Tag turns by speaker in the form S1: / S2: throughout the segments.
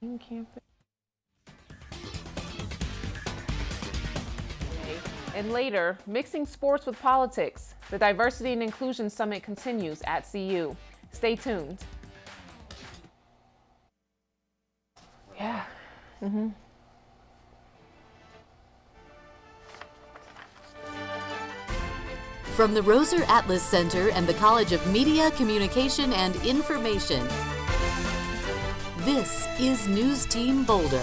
S1: Campus. And later, mixing sports with politics. The Diversity and Inclusion Summit continues at CU. Stay tuned. Yeah.
S2: From the Roser Atlas Center and the College of Media, Communication, and Information, this is NewsTeam Boulder.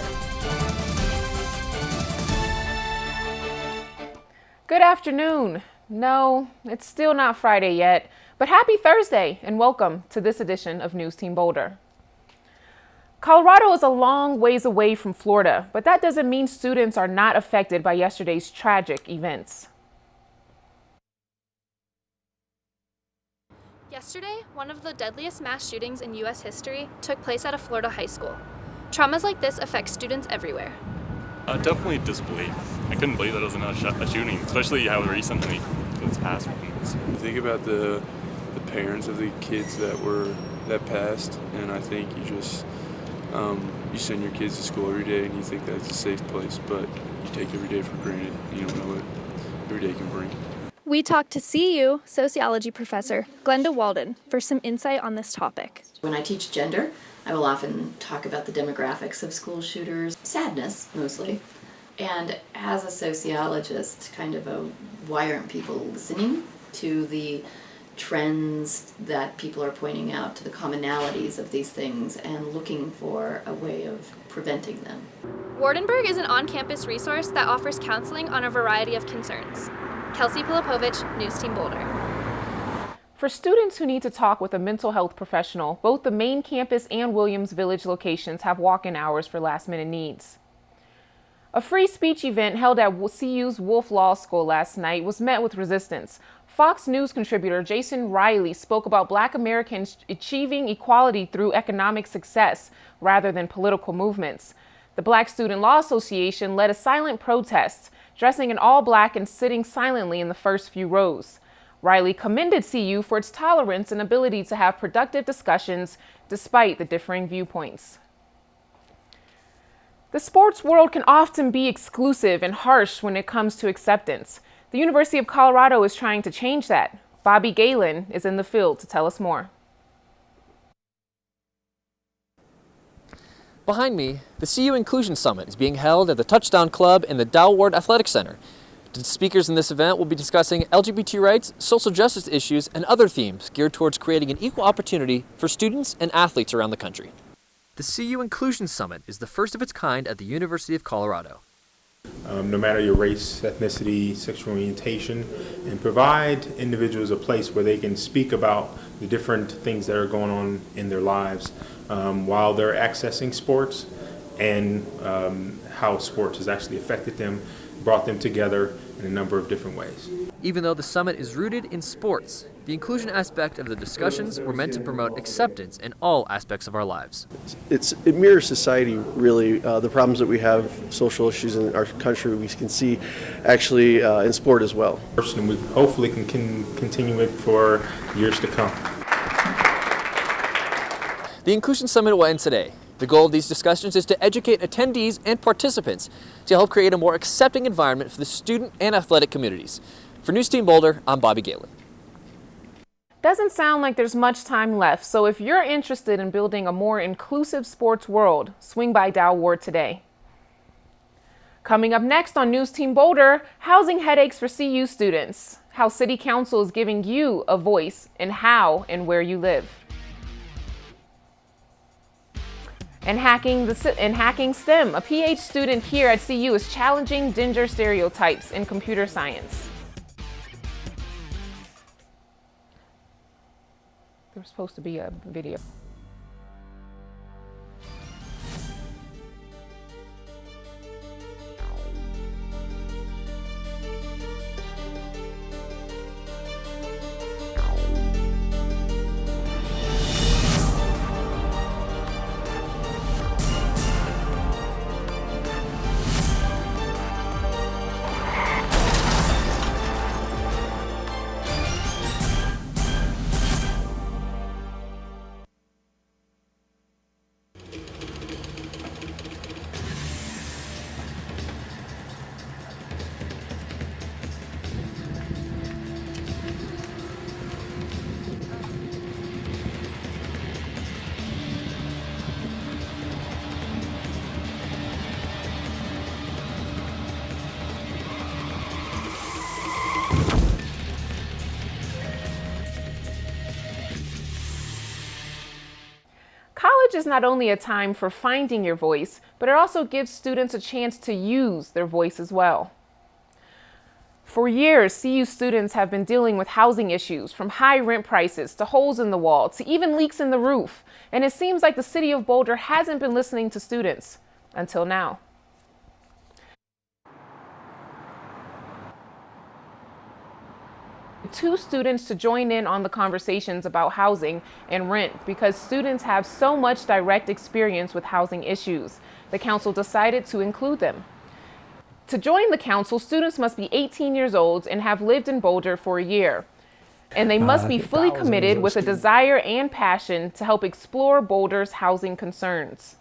S1: Good afternoon. No, it's still not Friday yet, but happy Thursday and welcome to this edition of NewsTeam Boulder. Colorado is a long ways away from Florida, but that doesn't mean students are not affected by yesterday's tragic events.
S3: Yesterday, one of the deadliest mass shootings in U.S. history took place at a Florida high school. Traumas like this affect students everywhere.
S4: Definitely disbelief. I couldn't believe that it was a shooting, especially how recently it's passed.
S5: Think about the parents of the kids that passed, and I think you just you send your kids to school every day and you think that's a safe place, but you take every day for granted. You don't know what every day can bring.
S3: We talked to CU sociology professor Glenda Walden for some insight on this topic.
S6: When I teach gender, I will often talk about the demographics of school shooters, sadness mostly, and as a sociologist, kind of why aren't people listening to the trends that people are pointing out, to the commonalities of these things, and looking for a way of preventing them.
S3: Wardenburg is an on-campus resource that offers counseling on a variety of concerns. Kelsey Pilipovich, NewsTeam Boulder.
S1: For students who need to talk with a mental health professional, both the main campus and Williams Village locations have walk-in hours for last-minute needs. A free speech event held at CU's Wolf Law School last night was met with resistance. Fox News contributor Jason Riley spoke about Black Americans achieving equality through economic success rather than political movements. The Black Student Law Association led a silent protest, dressing in all black and sitting silently in the first few rows. Riley commended CU for its tolerance and ability to have productive discussions despite the differing viewpoints. The sports world can often be exclusive and harsh when it comes to acceptance. The University of Colorado is trying to change that. Bobby Galen is in the field to tell us more.
S7: Behind me, the CU Inclusion Summit is being held at the Touchdown Club in the Dow Ward Athletic Center. The speakers in this event will be discussing LGBT rights, social justice issues, and other themes geared towards creating an equal opportunity for students and athletes around the country. The CU Inclusion Summit is the first of its kind at the University of Colorado.
S8: No matter your race, ethnicity, sexual orientation, and provide individuals a place where they can speak about the different things that are going on in their lives while they're accessing sports, and how sports has actually affected them, brought them together in a number of different ways.
S7: Even though the summit is rooted in sports, the inclusion aspect of the discussions were meant to promote acceptance in all aspects of our lives.
S9: It mirrors society, really. The problems that we have, social issues in our country, we can see actually in sport as well.
S8: And we hopefully can continue it for years to come.
S7: The Inclusion Summit will end today. The goal of these discussions is to educate attendees and participants to help create a more accepting environment for the student and athletic communities. For NewsTeam Boulder, I'm Bobby Galen.
S1: Doesn't sound like there's much time left, so if you're interested in building a more inclusive sports world, swing by Dow Ward today. Coming up next on NewsTeam Boulder, housing headaches for CU students, how City Council is giving you a voice in how and where you live. And hacking STEM, a PhD student here at CU is challenging gender stereotypes in computer science. There was supposed to be a video. College is not only a time for finding your voice, but it also gives students a chance to use their voice as well. For years, CU students have been dealing with housing issues, from high rent prices to holes in the wall to even leaks in the roof. And it seems like the city of Boulder hasn't been listening to students until now. Two students to join in on the conversations about housing and rent because students have so much direct experience with housing issues. The council decided to include them. To join the council, students must be 18 years old and have lived in Boulder for a year. And they must be fully committed with a desire and passion to help explore Boulder's housing concerns.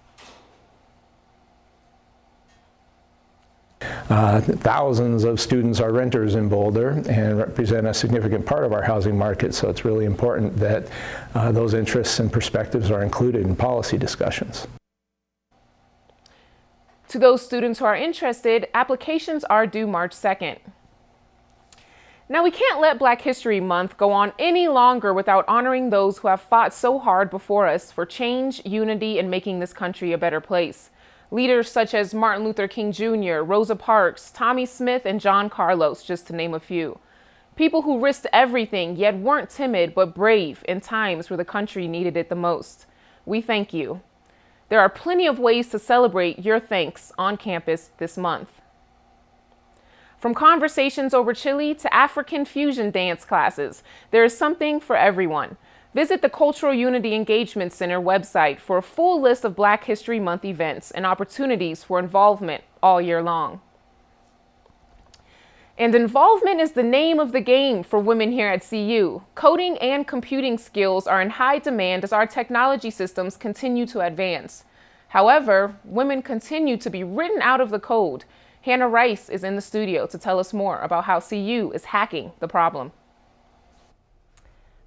S10: Thousands of students are renters in Boulder and represent a significant part of our housing market, so it's really important that those interests and perspectives are included in policy discussions.
S1: To those students who are interested, applications are due March 2nd. Now, we can't let Black History Month go on any longer without honoring those who have fought so hard before us for change, unity, and making this country a better place. Leaders such as Martin Luther King Jr., Rosa Parks, Tommy Smith, and John Carlos, just to name a few. People who risked everything, yet weren't timid but brave in times where the country needed it the most. We thank you. There are plenty of ways to celebrate your thanks on campus this month. From conversations over chili to African fusion dance classes, there is something for everyone. Visit the Cultural Unity Engagement Center website for a full list of Black History Month events and opportunities for involvement all year long. And involvement is the name of the game for women here at CU. Coding and computing skills are in high demand as our technology systems continue to advance. However, women continue to be written out of the code. Hannah Rice is in the studio to tell us more about how CU is hacking the problem.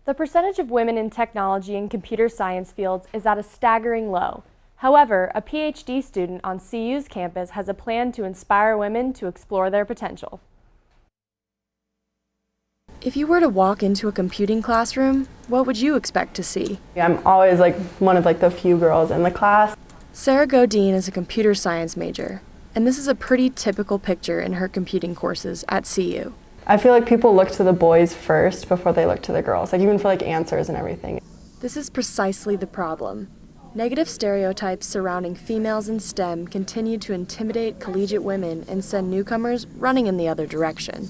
S11: The percentage of women in technology and computer science fields is at a staggering low. However, a PhD student on CU's campus has a plan to inspire women to explore their potential.
S12: If you were to walk into a computing classroom, what would you expect to see?
S13: I'm always one of the few girls in the class.
S12: Sarah Godin is a computer science major, and this is a pretty typical picture in her computing courses at CU.
S13: I feel like people look to the boys first before they look to the girls, even for answers and everything.
S12: This is precisely the problem. Negative stereotypes surrounding females in STEM continue to intimidate collegiate women and send newcomers running in the other direction.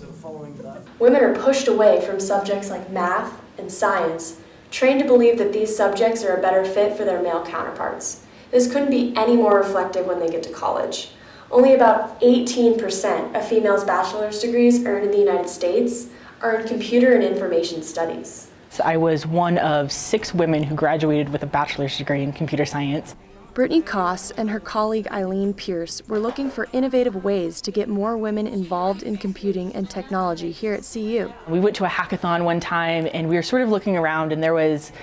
S11: Women are pushed away from subjects like math and science, trained to believe that these subjects are a better fit for their male counterparts. This couldn't be any more reflective when they get to college. Only about 18% of females' bachelor's degrees earned in the United States are in computer and information studies.
S14: So I was one of 6 women who graduated with a bachelor's degree in computer science.
S12: Brittany Koss and her colleague Eileen Pierce were looking for innovative ways to get more women involved in computing and technology here at CU.
S14: We went to a hackathon one time and we were sort of looking around and it was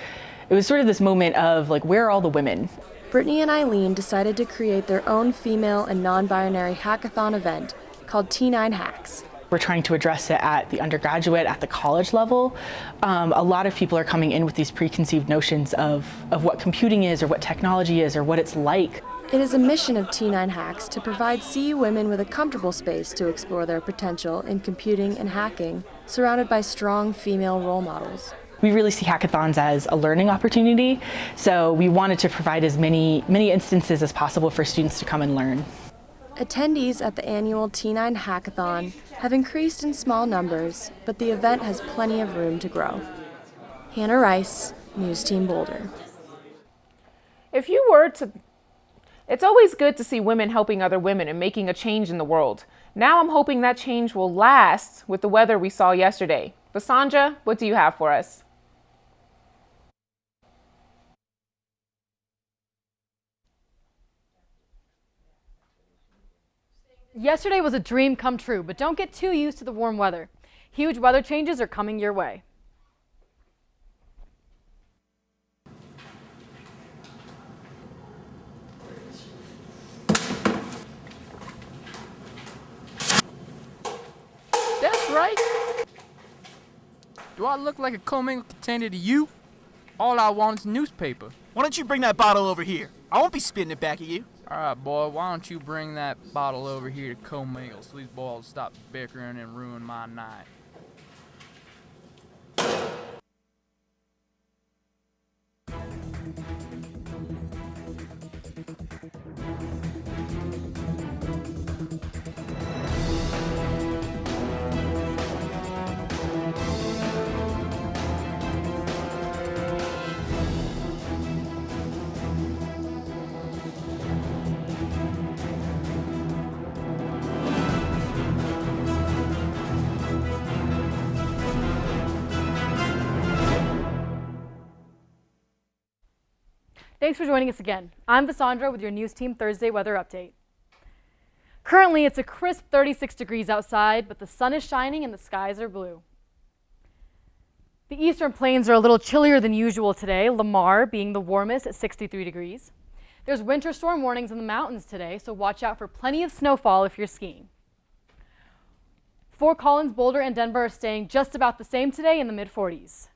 S14: sort of this moment of where are all the women?
S12: Brittany and Eileen decided to create their own female and non-binary hackathon event called T9 Hacks.
S14: We're trying to address it at the undergraduate, at the college level. A lot of people are coming in with these preconceived notions of what computing is or what technology is or what it's like.
S12: It is a mission of T9 Hacks to provide CU women with a comfortable space to explore their potential in computing and hacking, surrounded by strong female role models.
S14: We really see hackathons as a learning opportunity, so we wanted to provide as many instances as possible for students to come and learn.
S12: Attendees at the annual T9 Hackathon have increased in small numbers, but the event has plenty of room to grow. Hannah Rice, NewsTeam Boulder.
S1: It's always good to see women helping other women and making a change in the world. Now I'm hoping that change will last with the weather we saw yesterday. Basanja, what do you have for us?
S15: Yesterday was a dream come true, but don't get too used to the warm weather. Huge weather changes are coming your way.
S16: That's right. Do I look like a commingled contender to you? All I want is newspaper.
S17: Why don't you bring that bottle over here? I won't be spitting it back at you.
S16: Alright, boy, why don't you bring that bottle over here to Co-Meal so these boys stop bickering and ruin my night.
S15: Thanks for joining us again. I'm Vassandra with your NewsTeam Thursday weather update. Currently, it's a crisp 36 degrees outside, but the sun is shining and the skies are blue. The eastern plains are a little chillier than usual today, Lamar being the warmest at 63 degrees. There's winter storm warnings in the mountains today, so watch out for plenty of snowfall if you're skiing. Fort Collins, Boulder, and Denver are staying just about the same today in the mid-40s.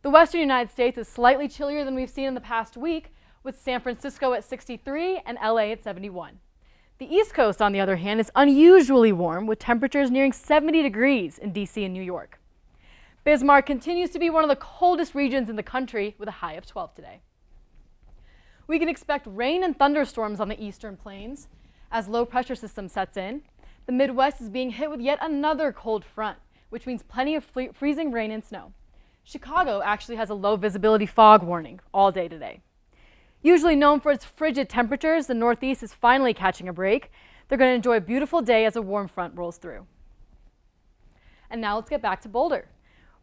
S15: The western United States is slightly chillier than we've seen in the past week, with San Francisco at 63 and LA at 71. The East Coast, on the other hand, is unusually warm, with temperatures nearing 70 degrees in DC and New York. Bismarck continues to be one of the coldest regions in the country, with a high of 12 today. We can expect rain and thunderstorms on the eastern plains as low pressure system sets in. The Midwest is being hit with yet another cold front, which means plenty of freezing rain and snow. Chicago actually has a low visibility fog warning all day today. Usually known for its frigid temperatures, the Northeast is finally catching a break. They're going to enjoy a beautiful day as a warm front rolls through. And now let's get back to Boulder.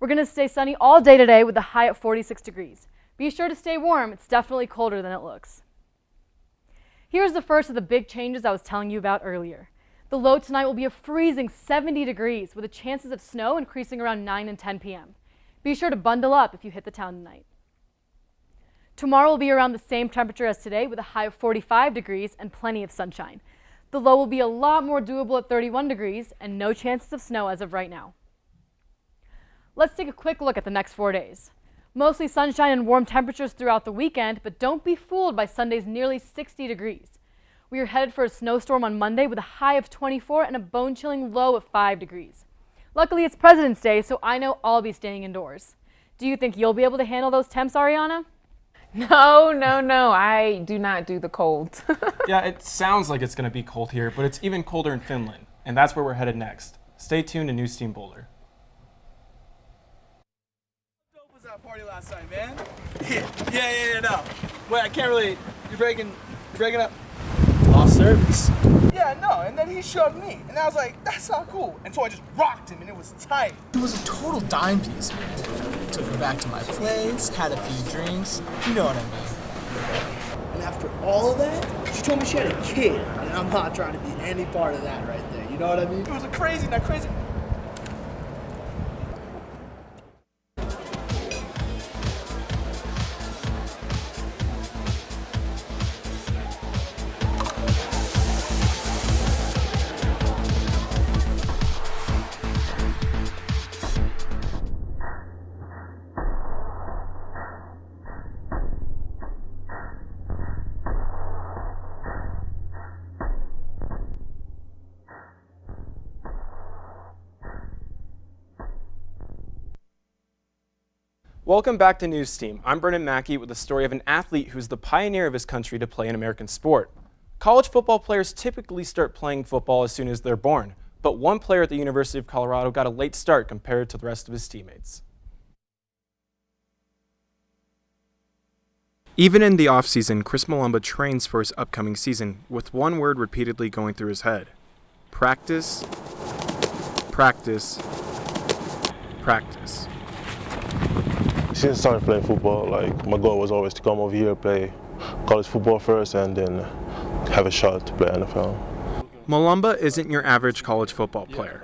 S15: We're going to stay sunny all day today with a high at 46 degrees. Be sure to stay warm. It's definitely colder than it looks. Here's the first of the big changes I was telling you about earlier. The low tonight will be a freezing 70 degrees with the chances of snow increasing around 9 and 10 p.m. Be sure to bundle up if you hit the town tonight. Tomorrow will be around the same temperature as today with a high of 45 degrees and plenty of sunshine. The low will be a lot more doable at 31 degrees and no chances of snow as of right now. Let's take a quick look at the next 4 days. Mostly sunshine and warm temperatures throughout the weekend, but don't be fooled by Sunday's nearly 60 degrees. We are headed for a snowstorm on Monday with a high of 24 and a bone-chilling low of 5 degrees. Luckily, it's President's Day, so I know I'll be staying indoors. Do you think you'll be able to handle those temps, Ariana?
S1: No. I do not do the cold.
S18: Yeah, it sounds like it's going to be cold here, but it's even colder in Finland, and that's where we're headed next. Stay tuned to NewsTeam Boulder.
S17: How dope was that party last night, man? Yeah, no. Wait, I can't really. You're breaking up. Lost service. Yeah, no, and then he shoved me, and I was like, that's not cool. And so I just rocked him, and it was tight.
S19: It was a total dime piece, man. Took her back to my place, had a few drinks, you know what I mean.
S17: And after all of that, she told me she had a kid, and I'm not trying to be any part of that right there, you know what I mean? It was a crazy.
S18: Welcome back to NewsTeam. I'm Brennan Mackey with the story of an athlete who's the pioneer of his country to play an American sport. College football players typically start playing football as soon as they're born, but one player at the University of Colorado got a late start compared to the rest of his teammates. Even in the offseason, Chris Malumba trains for his upcoming season with one word repeatedly going through his head: practice, practice, practice.
S20: Since I started playing football, my goal was always to come over here, play college football first, and then have a shot to play NFL.
S18: Malumba isn't your average college football player.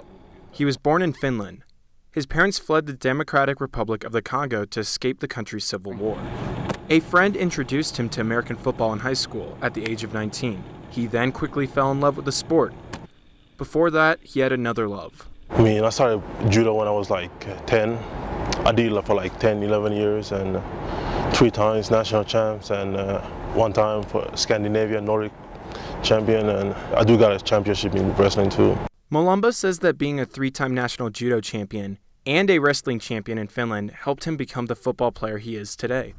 S18: He was born in Finland. His parents fled the Democratic Republic of the Congo to escape the country's civil war. A friend introduced him to American football in high school at the age of 19. He then quickly fell in love with the sport. Before that, he had another love.
S20: I started judo when I was 10. I did it for 10, 11 years, and 3 times national champs and 1 time for Scandinavian Nordic champion, and I do got a championship in wrestling too.
S18: Mulumba says that being a 3-time national judo champion and a wrestling champion in Finland helped him become the football player he is today.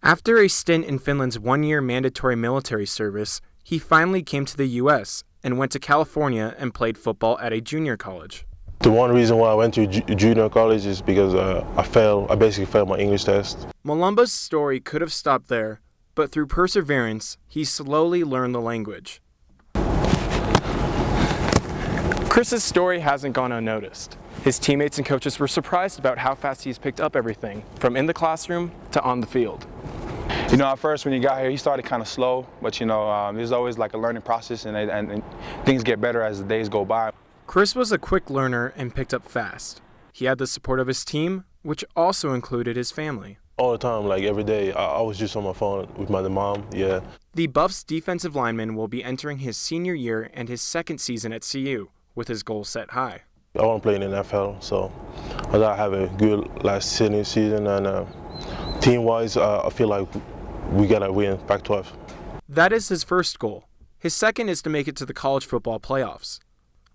S18: After a stint in Finland's 1-year mandatory military service, he finally came to the U.S. and went to California and played football at a junior college.
S20: The one reason why I went to junior college is because I basically failed my English test.
S18: Mulumba's story could have stopped there, but through perseverance, he slowly learned the language. Chris's story hasn't gone unnoticed. His teammates and coaches were surprised about how fast he's picked up everything, from in the classroom to on the field.
S21: You know, at first when he got here, he started kind of slow, but you know, there's always like a learning process, and things get better as the days go by.
S18: Chris was a quick learner and picked up fast. He had the support of his team, which also included his family.
S20: All the time, like every day, I was just on my phone with my mom, yeah.
S18: The Buffs defensive lineman will be entering his senior year and his second season at CU, with his goals set high.
S20: I want to play in the NFL, so I gotta have a good last senior season, and team-wise, I feel like we gotta win Pac-12.
S18: That is his first goal. His second is to make it to the college football playoffs.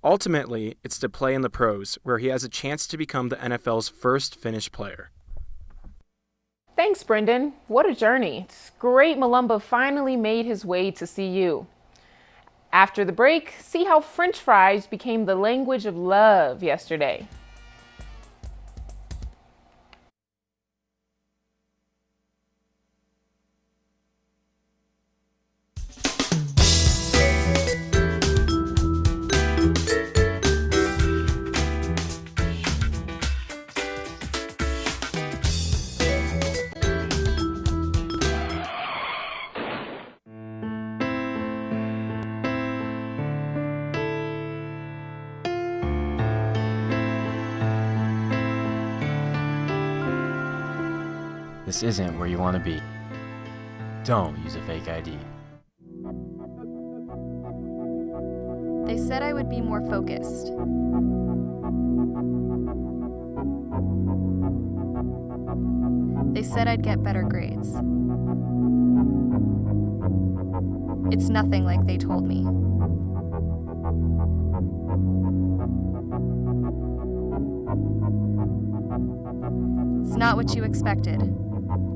S18: Ultimately, it's to play in the pros, where he has a chance to become the NFL's first Finnish player.
S1: Thanks, Brendan. What a journey. It's great Mulumba finally made his way to CU. After the break, see how French fries became the language of love yesterday.
S22: This isn't where you want to be. Don't use a fake ID.
S12: They said I would be more focused. They said I'd get better grades. It's nothing like they told me. It's not what you expected.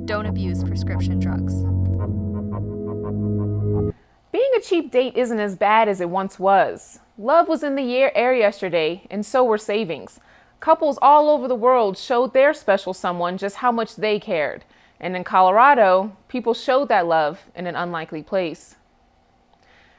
S12: Don't abuse prescription drugs.
S1: Being a cheap date isn't as bad as it once was. Love was in the air yesterday, and so were savings. Couples all over the world showed their special someone just how much they cared. And in Colorado, people showed that love in an unlikely place.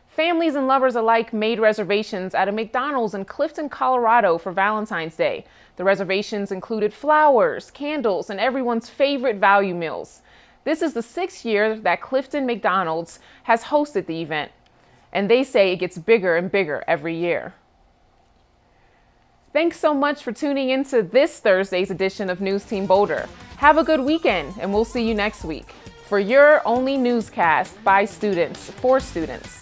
S1: Families and lovers alike made reservations at a McDonald's in Clifton, Colorado for Valentine's Day. The reservations included flowers, candles, and everyone's favorite value meals. This is the 6th year that Clifton McDonald's has hosted the event, and they say it gets bigger and bigger every year. Thanks so much for tuning into this Thursday's edition of NewsTeam Boulder. Have a good weekend, and we'll see you next week for your only newscast by students, for students.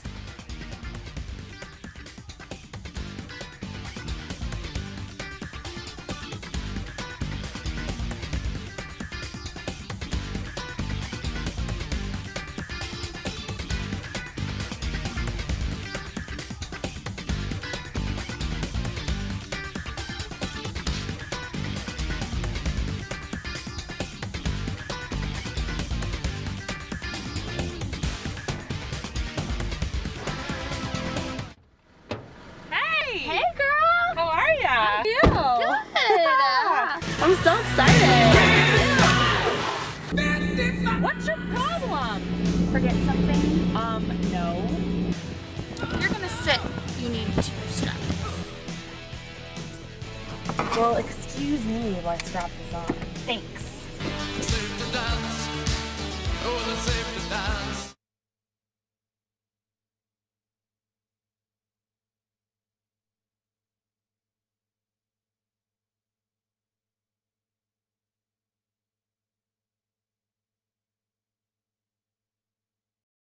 S23: Hey girl! How are ya? How are you? Good! I'm so excited! What's your problem? Forget something? No. If you're gonna sit, you need to strap. Well, excuse me while I strap this on. Thanks.